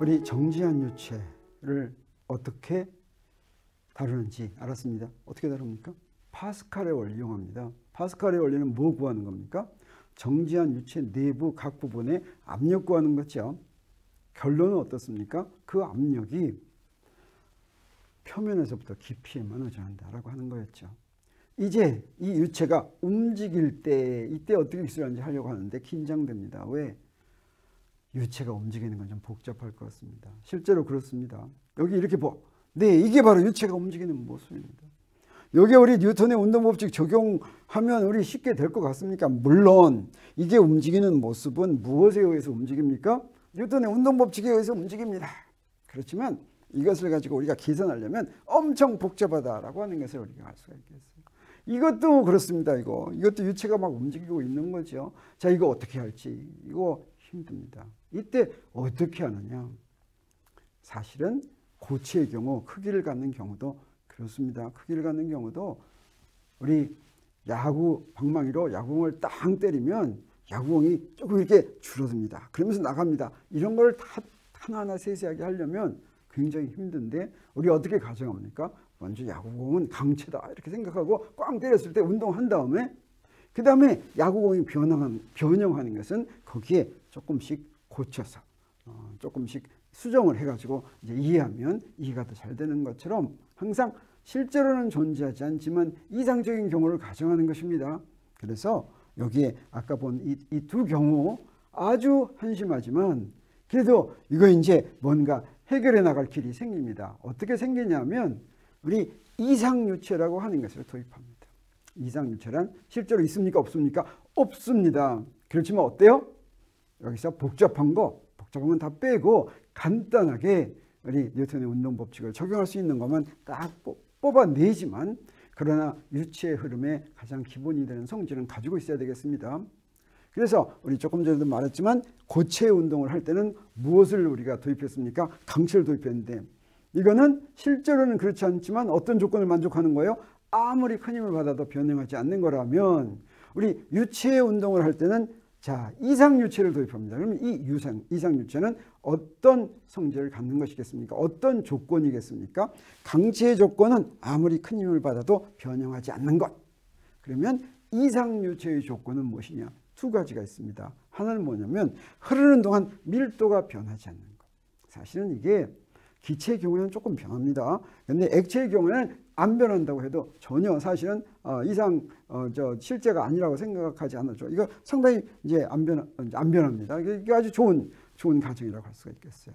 우리 정지한 유체를 어떻게 다루는지 알았습니다. 어떻게 다룹니까? 파스칼의 원리 이용합니다. 파스칼의 원리는 뭐 구하는 겁니까? 정지한 유체 내부 각 부분에 압력 구하는 거죠. 결론은 어떻습니까? 그 압력이 표면에서부터 깊이에만 의존한다라고 하는 거였죠. 이제 이 유체가 움직일 때 이때 어떻게 기술하는지 하려고 하는데 긴장됩니다. 왜? 유체가 움직이는 건 좀 복잡할 것 같습니다. 실제로 그렇습니다. 여기 이렇게 네, 이게 바로 유체가 움직이는 모습입니다. 여기에 우리 뉴턴의 운동법칙 적용하면 우리 쉽게 될 것 같습니까? 물론 이게 움직이는 모습은 무엇에 의해서 움직입니까? 뉴턴의 운동법칙에 의해서 움직입니다. 그렇지만 이것을 가지고 우리가 계산하려면 엄청 복잡하다라고 하는 것을 우리가 알 수가 있겠어요. 이것도 그렇습니다. 이것도 유체가 막 움직이고 있는 거죠. 자, 이거 어떻게 할지 이거 힘듭니다. 이때 어떻게 하느냐? 사실은 고체의 경우, 크기를 갖는 경우도 그렇습니다. 크기를 갖는 경우도 우리 야구 방망이로 야구공을 땅 때리면 야구공이 조금 이렇게 줄어듭니다. 그러면서 나갑니다. 이런 걸 다 하나하나 세세하게 하려면 굉장히 힘든데 우리 어떻게 가정합니까? 먼저 야구공은 강체다 이렇게 생각하고 꽝 때렸을 때 운동한 다음에 그 다음에 야구공이 변형하는 것은 거기에 조금씩 고쳐서 조금씩 수정을 해가지고 이제 이해하면 이해가 더 잘 되는 것처럼 항상 실제로는 존재하지 않지만 이상적인 경우를 가정하는 것입니다. 그래서 여기에 아까 본 이 두 경우 아주 한심하지만 그래도 이거 이제 뭔가 해결해 나갈 길이 생깁니다. 어떻게 생기냐면 우리 이상유체라고 하는 것을 도입합니다. 이상유체란 실제로 있습니까? 없습니까? 없습니다. 그렇지만 어때요? 여기서 복잡한 건 다 빼고 간단하게 우리 뉴턴의 운동법칙을 적용할 수 있는 것만 딱 뽑아내지만 그러나 유체의 흐름의 가장 기본이 되는 성질은 가지고 있어야 되겠습니다. 그래서 우리 조금 전에도 말했지만 고체 운동을 할 때는 무엇을 우리가 도입했습니까? 강체를 도입했는데 이거는 실제로는 그렇지 않지만 어떤 조건을 만족하는 거예요? 아무리 큰 힘을 받아도 변형하지 않는 거라면 우리 유체의 운동을 할 때는 자, 이상유체를 도입합니다. 그러면 이 이상유체는 어떤 성질을 갖는 것이겠습니까? 어떤 조건이겠습니까? 강체의 조건은 아무리 큰 힘을 받아도 변형하지 않는 것. 그러면 이상유체의 조건은 무엇이냐? 두 가지가 있습니다. 하나는 뭐냐면 흐르는 동안 밀도가 변하지 않는 것. 사실은 이게 기체의 경우에는 조금 변합니다. 그런데 액체의 경우에는 안 변한다고 해도 전혀 사실은 실제가 아니라고 생각하지 않았죠. 이거 상당히 이제 안 변합니다. 이게 아주 좋은 가정이라고 할 수가 있겠어요.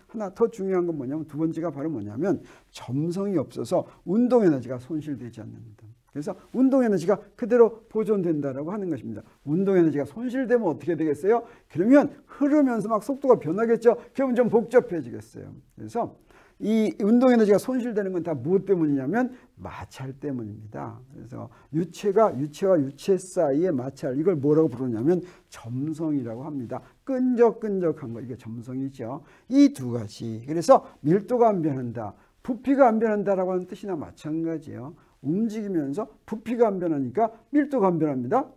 하나 더 중요한 건 뭐냐면 두 번째가 바로 뭐냐면 점성이 없어서 운동 에너지가 손실되지 않는다. 그래서 운동 에너지가 그대로 보존된다라고 하는 것입니다. 운동 에너지가 손실되면 어떻게 되겠어요? 그러면 흐르면서 막 속도가 변하겠죠. 그러면 좀 복잡해지겠어요. 그래서 이 운동 에너지가 손실되는 건 다 무엇 때문이냐면 마찰 때문입니다. 그래서 유체와 유체 사이의 마찰, 이걸 뭐라고 부르냐면 점성이라고 합니다. 끈적끈적한 거, 이게 점성이죠. 이 두 가지. 그래서 밀도가 안 변한다, 부피가 안 변한다라고 하는 뜻이나 마찬가지예요. 움직이면서 부피가 안 변하니까 밀도가 안 변합니다.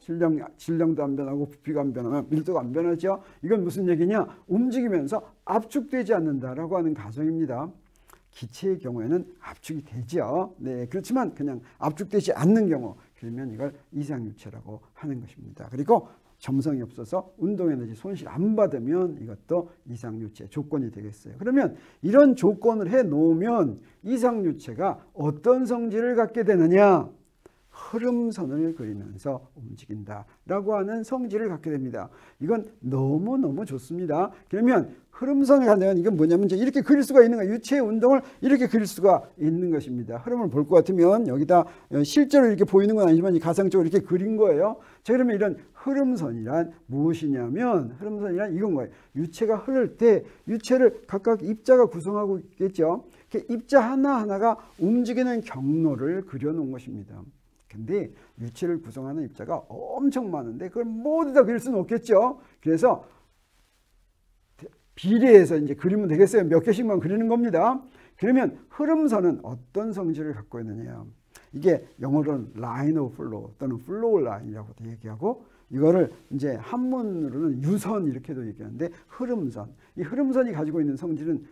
질량도 안 변하고 부피가 안 변하면 밀도가 안 변하죠. 이건 무슨 얘기냐? 움직이면서 압축되지 않는다라고 하는 가정입니다. 기체의 경우에는 압축이 되죠. 네, 그렇지만 그냥 압축되지 않는 경우, 그러면 이걸 이상유체라고 하는 것입니다. 그리고 점성이 없어서 운동 에너지 손실 안 받으면 이것도 이상유체 조건이 되겠어요. 그러면 이런 조건을 해 놓으면 이상유체가 어떤 성질을 갖게 되느냐? 흐름선을 그리면서 움직인다라고 하는 성질을 갖게 됩니다. 이건 너무너무 좋습니다. 그러면 흐름선을 갖는 이건 뭐냐면 이제 이렇게 그릴 수가 있는 거예요. 유체의 운동을 이렇게 그릴 수가 있는 것입니다. 흐름을 볼 것 같으면 여기다 실제로 이렇게 보이는 건 아니지만 가상적으로 이렇게 그린 거예요. 자, 그러면 이런 흐름선이란 무엇이냐면 흐름선이란 이건 거예요. 유체가 흐를 때 유체를 각각 입자가 구성하고 있겠죠. 입자 하나하나가 움직이는 경로를 그려놓은 것입니다. 근데 유체를 구성하는 입자가 엄청 많은데 그걸 모두 다 그릴 수는 없겠죠. 그래서 비례해서 이제 그리면 되겠어요. 몇 개씩만 그리는 겁니다. 그러면 흐름선은 어떤 성질을 갖고 있느냐? 이게 영어로는 line of flow 또는 flow line이라고도 얘기하고 이거를 이제 한문으로는 유선 이렇게도 얘기하는데 흐름선. 이 흐름선이 가지고 있는 성질은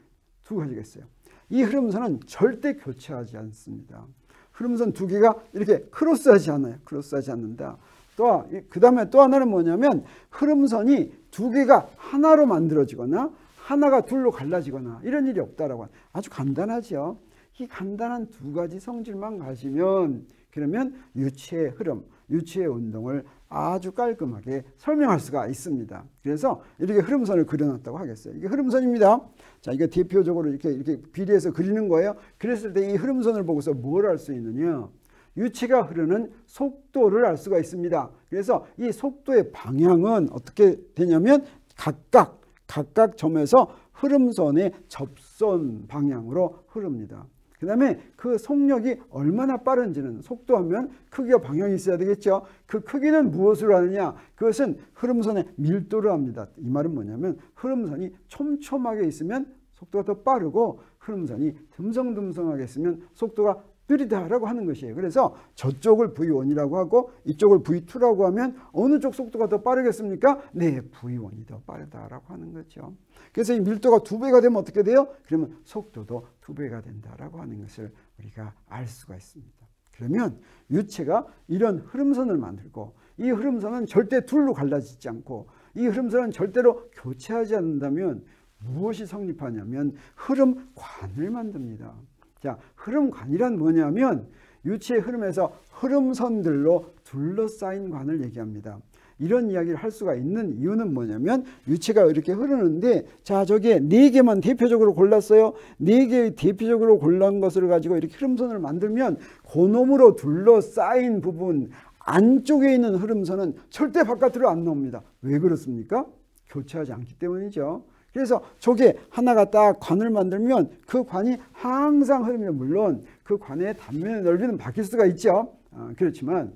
두 가지가 있어요. 이 흐름선은 절대 교차하지 않습니다. 흐름선 두 개가 이렇게 크로스하지 않아요. 크로스하지 않는다. 또 그 다음에 또 하나는 뭐냐면 흐름선이 두 개가 하나로 만들어지거나 하나가 둘로 갈라지거나 이런 일이 없다라고 하는, 아주 간단하죠. 이 간단한 두 가지 성질만 가지면 그러면 유체의 흐름, 유체의 운동을 아주 깔끔하게 설명할 수가 있습니다. 그래서 이렇게 흐름선을 그려놨다고 하겠어요. 이게 흐름선입니다. 자, 이게 대표적으로 이렇게 비례해서 그리는 거예요. 그랬을 때 이 흐름선을 보고서 뭘 알 수 있느냐? 유체가 흐르는 속도를 알 수가 있습니다. 그래서 이 속도의 방향은 어떻게 되냐면 각각 점에서 흐름선의 접선 방향으로 흐릅니다. 그 다음에 그 속력이 얼마나 빠른지는, 속도하면 크기와 방향이 있어야 되겠죠. 그 크기는 무엇으로 하느냐? 그것은 흐름선의 밀도를 합니다. 이 말은 뭐냐면 흐름선이 촘촘하게 있으면 속도가 더 빠르고 흐름선이 듬성듬성하게 있으면 속도가 느리다라고 하는 것이에요. 그래서 저쪽을 V1이라고 하고 이쪽을 V2라고 하면 어느 쪽 속도가 더 빠르겠습니까? 네, V1이 더 빠르다라고 하는 거죠. 그래서 이 밀도가 2배가 되면 어떻게 돼요? 그러면 속도도 2배가 된다라고 하는 것을 우리가 알 수가 있습니다. 그러면 유체가 이런 흐름선을 만들고 이 흐름선은 절대 둘로 갈라지지 않고 이 흐름선은 절대로 교체하지 않는다면 무엇이 성립하냐면 흐름관을 만듭니다. 자, 흐름관이란 뭐냐면 유체의 흐름에서 흐름선들로 둘러싸인 관을 얘기합니다. 이런 이야기를 할 수가 있는 이유는 뭐냐면 유체가 이렇게 흐르는데, 자, 저기에 4개만 대표적으로 골랐어요. 4개 대표적으로 골란 것을 가지고 이렇게 흐름선을 만들면 그놈으로 둘러싸인 부분 안쪽에 있는 흐름선은 절대 바깥으로 안 나옵니다. 왜 그렇습니까? 교체하지 않기 때문이죠. 그래서 저게 하나가 딱 관을 만들면 그 관이 항상 흐르면, 물론 그 관의 단면의 넓이는 바뀔 수가 있죠. 그렇지만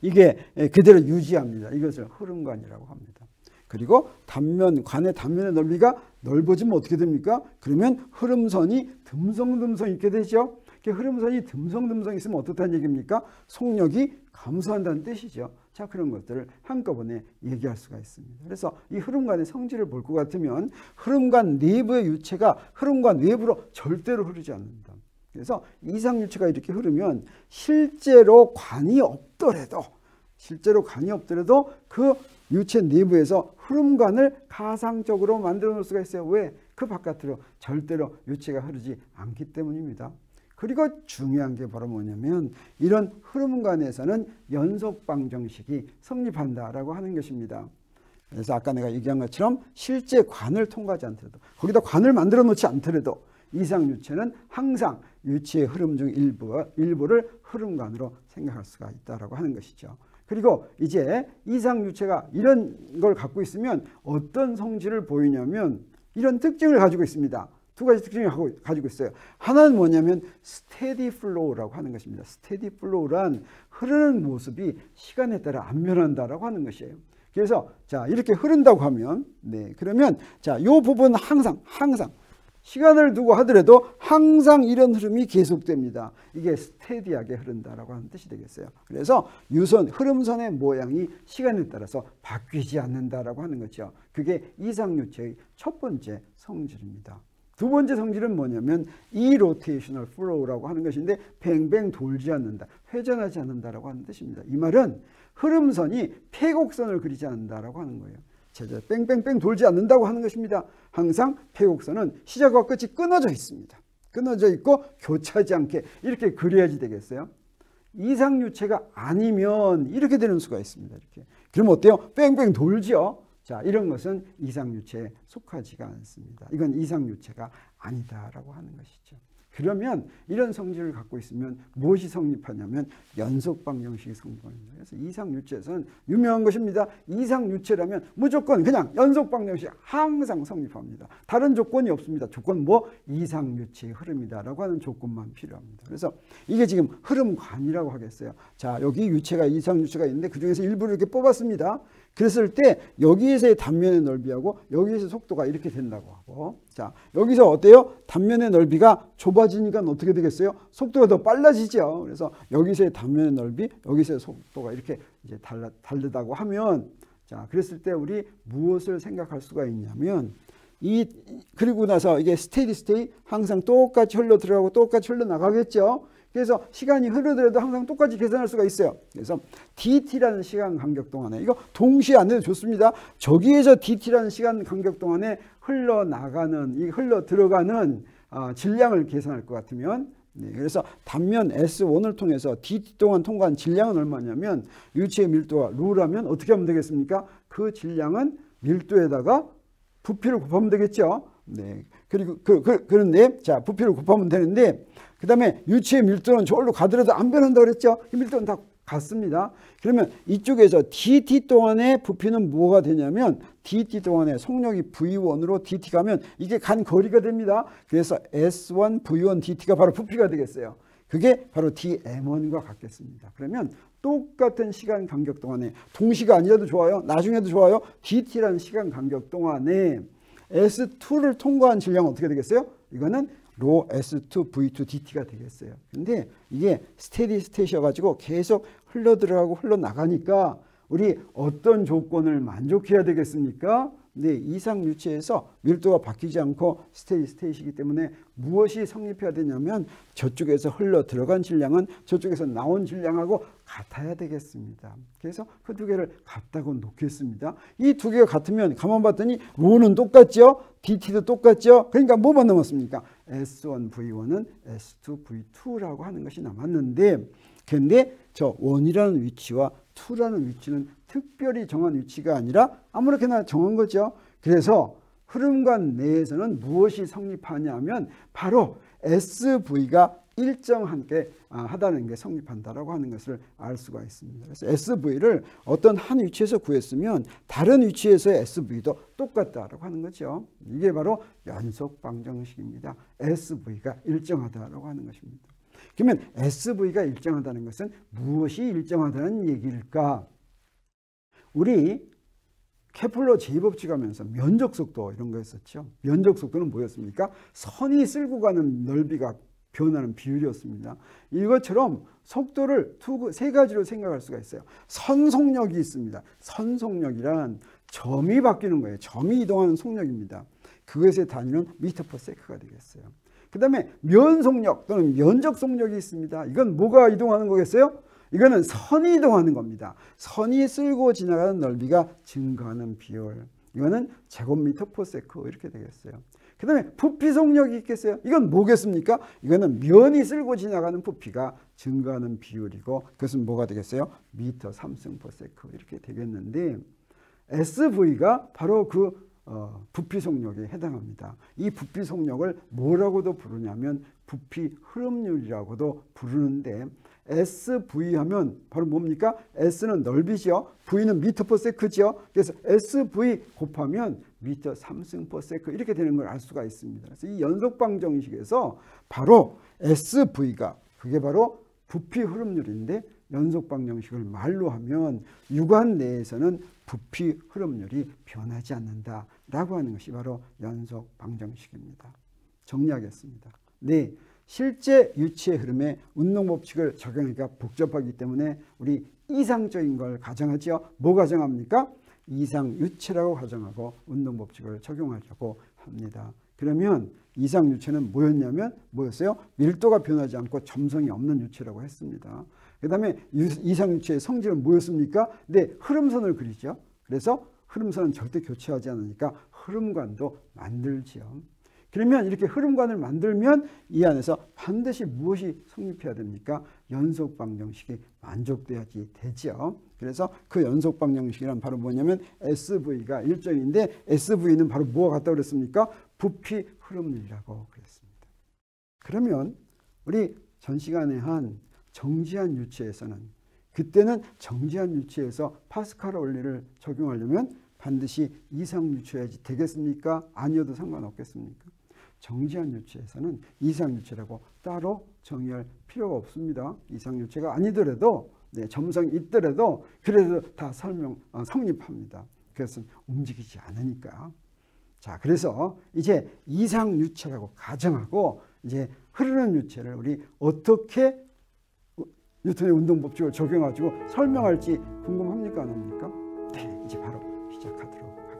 이게 그대로 유지합니다. 이것을 흐름관이라고 합니다. 그리고 관의 단면의 넓이가 넓어지면 어떻게 됩니까? 그러면 흐름선이 듬성듬성 있게 되죠. 흐름선이 듬성듬성 있으면 어떻다는 얘기입니까? 속력이 감소한다는 뜻이죠. 자, 그런 것들을 한꺼번에 얘기할 수가 있습니다. 그래서 이 흐름관의 성질을 볼 것 같으면 흐름관 내부의 유체가 흐름관 외부로 절대로 흐르지 않는다. 그래서 이상유체가 이렇게 흐르면 실제로 관이 없더라도 그 유체 내부에서 흐름관을 가상적으로 만들어 놓을 수가 있어요. 왜? 그 바깥으로 절대로 유체가 흐르지 않기 때문입니다. 그리고 중요한 게 바로 뭐냐면 이런 흐름관에서는 연속방정식이 성립한다라고 하는 것입니다. 그래서 아까 내가 얘기한 것처럼 실제 관을 통과하지 않더라도, 거기다 관을 만들어 놓지 않더라도 이상유체는 항상 유체의 흐름 중 일부를 흐름관으로 생각할 수가 있다라고 하는 것이죠. 그리고 이제 이상유체가 이런 걸 갖고 있으면 어떤 성질을 보이냐면 이런 특징을 가지고 있습니다. 두 가지 특징을 가지고 있어요. 하나는 뭐냐면 스테디 플로우라고 하는 것입니다. 스테디 플로우란 흐르는 모습이 시간에 따라 안 변한다라고 하는 것이에요. 그래서 자, 이렇게 흐른다고 하면, 네, 그러면 자, 요 부분 항상 시간을 두고 하더라도 항상 이런 흐름이 계속됩니다. 이게 스테디하게 흐른다라고 하는 뜻이 되겠어요. 그래서 흐름선의 모양이 시간에 따라서 바뀌지 않는다라고 하는 거죠. 그게 이상유체의 첫 번째 성질입니다. 두 번째 성질은 뭐냐면 이로테이셔널 플로우라고 하는 것인데 뱅뱅 돌지 않는다, 회전하지 않는다라고 하는 뜻입니다. 이 말은 흐름선이 폐곡선을 그리지 않는다라고 하는 거예요. 제자 뺑뺑뺑 돌지 않는다고 하는 것입니다. 항상 폐곡선은 시작과 끝이 끊어져 있습니다. 끊어져 있고 교차하지 않게 이렇게 그려야지 되겠어요. 이상유체가 아니면 이렇게 되는 수가 있습니다. 이렇게. 그럼 어때요? 뺑뺑 돌지요. 자, 이런 것은 이상유체에 속하지가 않습니다. 이건 이상유체가 아니다라고 하는 것이죠. 그러면 이런 성질을 갖고 있으면 무엇이 성립하냐면 연속방정식이 성립합니다. 그래서 이상유체에서는 유명한 것입니다. 이상유체라면 무조건 그냥 연속방정식 항상 성립합니다. 다른 조건이 없습니다. 조건 뭐? 이상유체의 흐름이다라고 하는 조건만 필요합니다. 그래서 이게 지금 흐름관이라고 하겠어요. 자, 여기 유체가 이상유체가 있는데 그중에서 일부를 이렇게 뽑았습니다. 그랬을 때 여기에서의 단면의 넓이하고 여기에서 속도가 이렇게 된다고 하고, 자, 여기서 어때요? 단면의 넓이가 좁아지니까 어떻게 되겠어요? 속도가 더 빨라지죠. 그래서 여기서의 단면의 넓이, 여기서의 속도가 이렇게 이제 다르다고 하면, 자, 그랬을 때 우리 무엇을 생각할 수가 있냐면, 그리고 나서 이게 스테디 항상 똑같이 흘러 들어가고 똑같이 흘러 나가겠죠. 그래서 시간이 흐르더라도 항상 똑같이 계산할 수가 있어요. 그래서 DT라는 시간 간격 동안에, 이거 동시에 안 해도 좋습니다. 저기에서 DT라는 시간 간격 동안에 흘러 들어가는 질량을 계산할 것 같으면, 네, 그래서 단면 S1을 통해서 DT 동안 통과한 질량은 얼마냐면, 유체의 밀도가 R라면 어떻게 하면 되겠습니까? 그 질량은 밀도에다가 부피를 곱하면 되겠죠. 네. 그리고 그런데 자, 부피를 곱하면 되는데, 그 다음에 유체의 밀도는 저기로 가더라도 안 변한다고 그랬죠. 이 밀도는 다 같습니다. 그러면 이쪽에서 DT 동안의 부피는 뭐가 되냐면, DT 동안의 속력이 V1으로 DT 가면 이게 간 거리가 됩니다. 그래서 S1 V1 DT가 바로 부피가 되겠어요. 그게 바로 dm1과 같겠습니다. 그러면 똑같은 시간 간격 동안에, 동시가 아니라도 좋아요, 나중에도 좋아요, DT라는 시간 간격 동안에 S2를 통과한 질량은 어떻게 되겠어요? 이거는 로 S2 V2 DT가 되겠어요. 근데 이게 스테디 스테이셔가지고 계속 흘러 들어가고 흘러 나가니까 우리 어떤 조건을 만족해야 되겠습니까? 네, 이상 유체에서 밀도가 바뀌지 않고 스테디 스테이시기 때문에 무엇이 성립해야 되냐면, 저쪽에서 흘러 들어간 질량은 저쪽에서 나온 질량하고 같아야 되겠습니다. 그래서 그 두 개를 같다고 놓겠습니다. 이 두 개가 같으면 가만 봤더니 로는 똑같죠? DT도 똑같죠? 그러니까 뭐만 남았습니까? S1 V1은 S2 V2라고 하는 것이 남았는데, 근데 저 1이라는 위치와 2라는 위치는 특별히 정한 위치가 아니라 아무렇게나 정한 거죠. 그래서 흐름관 내에서는 무엇이 성립하냐면 바로 SV가 일정하게 하다는 게 성립한다라고 하는 것을 알 수가 있습니다. 그래서 SV를 어떤 한 위치에서 구했으면 다른 위치에서의 SV도 똑같다라고 하는 거죠. 이게 바로 연속 방정식입니다. SV가 일정하다라고 하는 것입니다. 그러면 SV가 일정하다는 것은 무엇이 일정하다는 얘기일까? 우리 케플러 제2법칙 하면서 면적속도 이런 거 했었죠. 면적속도는 뭐였습니까? 선이 쓸고 가는 넓이가 변하는 비율이었습니다. 이것처럼 속도를 세 가지로 생각할 수가 있어요. 선속력이 있습니다. 선속력이란 점이 바뀌는 거예요. 점이 이동하는 속력입니다. 그것의 단위는 미터 퍼 세크가 되겠어요. 그 다음에 면속력 또는 면적속력이 있습니다. 이건 뭐가 이동하는 거겠어요? 이거는 선이 이동하는 겁니다. 선이 쓸고 지나가는 넓이가 증가하는 비율. 이거는 제곱미터 퍼 세크 이렇게 되겠어요. 그 다음에 부피 속력이 있겠어요? 이건 뭐겠습니까? 이거는 면이 쓸고 지나가는 부피가 증가하는 비율이고, 그것은 뭐가 되겠어요? 미터 3승 퍼 세크 이렇게 되겠는데, SV가 바로 그 부피 속력에 해당합니다. 이 부피 속력을 뭐라고도 부르냐면 부피 흐름률이라고도 부르는데, SV 하면 바로 뭡니까? S는 넓이죠. V는 미터 퍼 세크죠. 그래서 SV 곱하면 미터 3승 퍼 세크 이렇게 되는 걸 알 수가 있습니다. 그래서 이 연속방정식에서 바로 SV가 그게 바로 부피 흐름률인데, 연속방정식을 말로 하면 유관 내에서는 부피 흐름률이 변하지 않는다라고 하는 것이 바로 연속방정식입니다. 정리하겠습니다. 네, 실제 유체의 흐름에 운동법칙을 적용하기가 복잡하기 때문에 우리 이상적인 걸 가정하죠. 뭐 가정합니까? 이상유체라고 가정하고 운동법칙을 적용하려고 합니다. 그러면 이상유체는 뭐였어요? 밀도가 변하지 않고 점성이 없는 유체라고 했습니다. 그 다음에 이상유체의 성질은 뭐였습니까? 네, 흐름선을 그리죠. 그래서 흐름선은 절대 교체하지 않으니까 흐름관도 만들죠. 그러면 이렇게 흐름관을 만들면 이 안에서 반드시 무엇이 성립해야 됩니까? 연속방정식이 만족돼야지 되죠. 그래서 그 연속방정식이란 바로 뭐냐면 SV가 일정인데, SV는 바로 뭐가 같다고 그랬습니까? 부피 흐름률이라고 그랬습니다. 그러면 우리 전 시간에 한 정지한 유체에서는, 그때는 정지한 유체에서 파스칼 원리를 적용하려면 반드시 이상유체여야지 되겠습니까? 아니어도 상관없겠습니까? 정지한 유체에서는 이상유체라고 따로 정의할 필요가 없습니다. 이상유체가 아니더라도, 네, 점성이 있더라도 그래도 다 성립합니다. 그것은 움직이지 않으니까. 자, 그래서 이제 이상유체라고 가정하고 이제 흐르는 유체를 우리 어떻게 뉴턴의 운동법칙을 적용해가지고 설명할지 궁금합니까? 안 합니까? 네, 이제 바로 시작하도록 하겠습니다.